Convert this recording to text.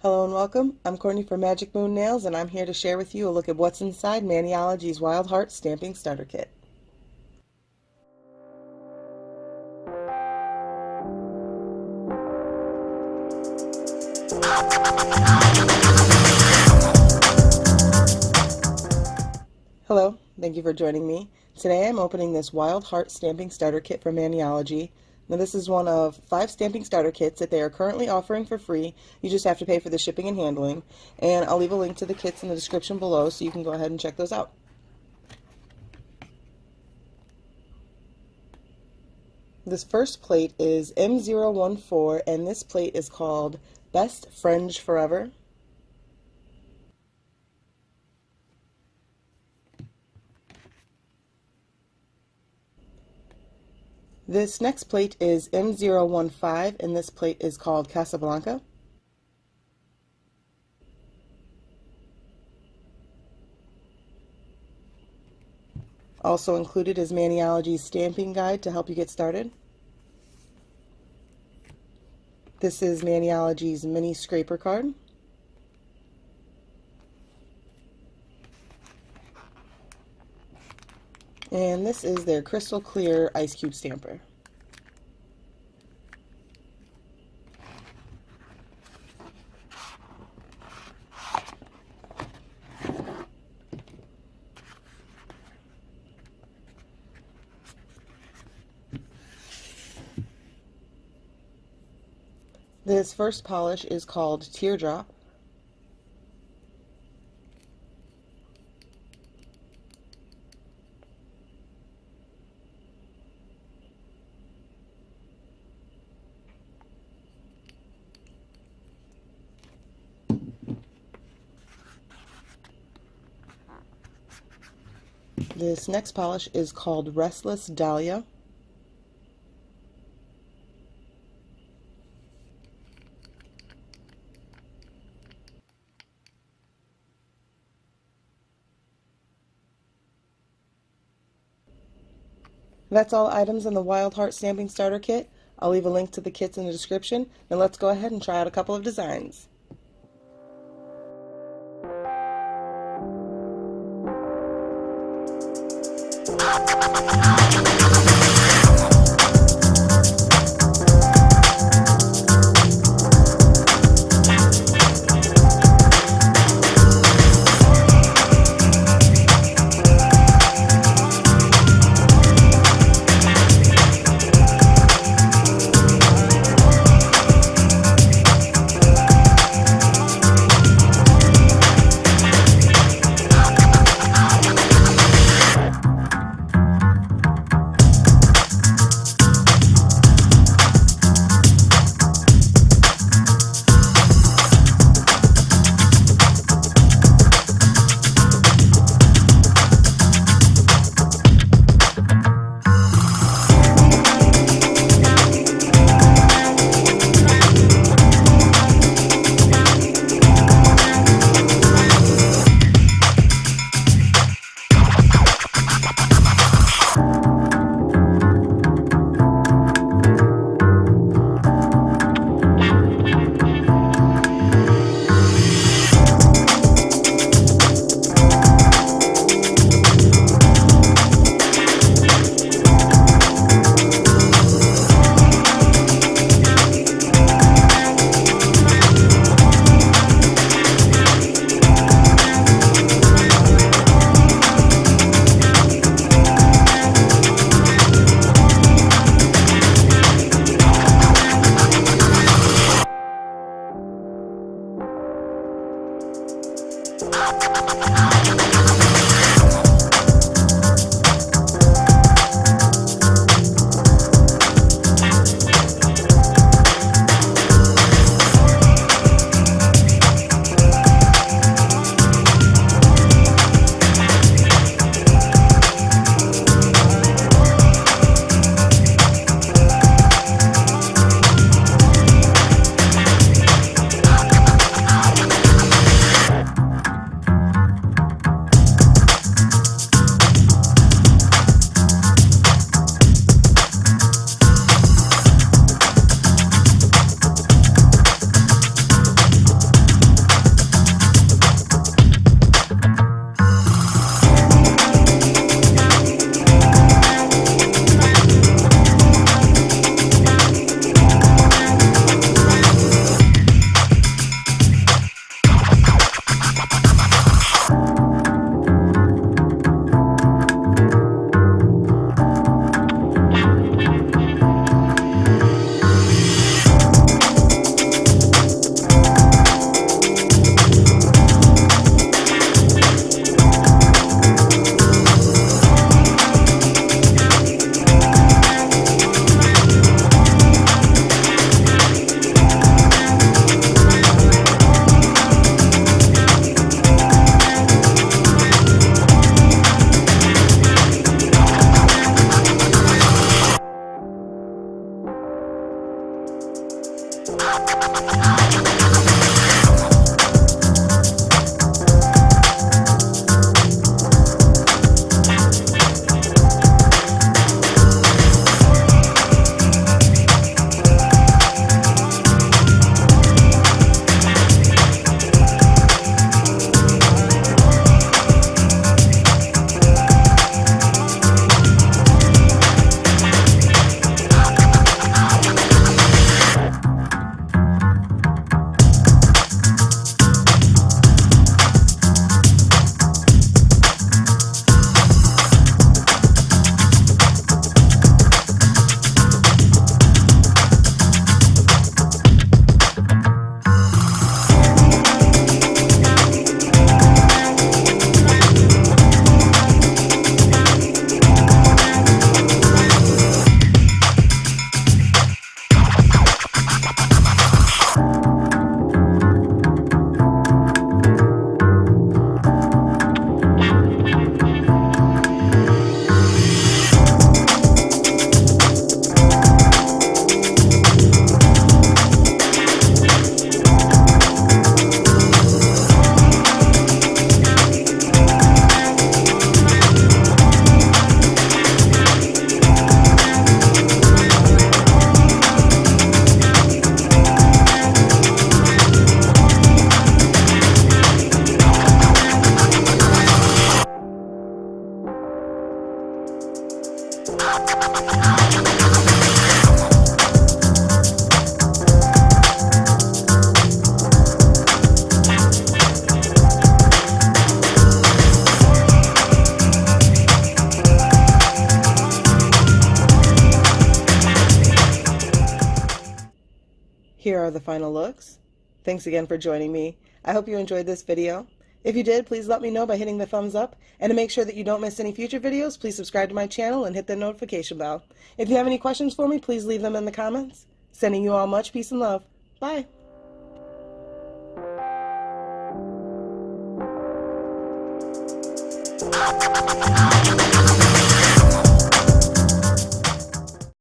Hello and welcome. I'm Courtney from Magic Moon Nails, and I'm here to share with you a look at what's inside Maniology's Wild Heart Stamping Starter Kit. Hello, thank you for joining me. Today I'm opening this Wild Heart Stamping Starter Kit from Maniology. Now this is one of 5 stamping starter kits that they are currently offering for free. You just have to pay for the shipping and handling. And I'll leave a link to the kits in the description below so you can go ahead and check those out. This first plate is M014, and this plate is called Best Friends Forever. This next plate is M015, and this plate is called Casablanca. Also included is Maniology's stamping guide to help you get started. This is Maniology's mini scraper card. And this is their crystal clear ice cube stamper. This first polish is called Teardrop. This next polish is called Restless Dahlia. That's all items in the Wild Heart Stamping Starter Kit. I'll leave a link to the kits in the description, and let's go ahead and try out a couple of designs. Here are the final looks. Thanks again for joining me. I hope you enjoyed this video. If you did, please let me know by hitting the thumbs up. And to make sure that you don't miss any future videos, please subscribe to my channel and hit the notification bell. If you have any questions for me, please leave them in the comments. Sending you all much peace and love. Bye.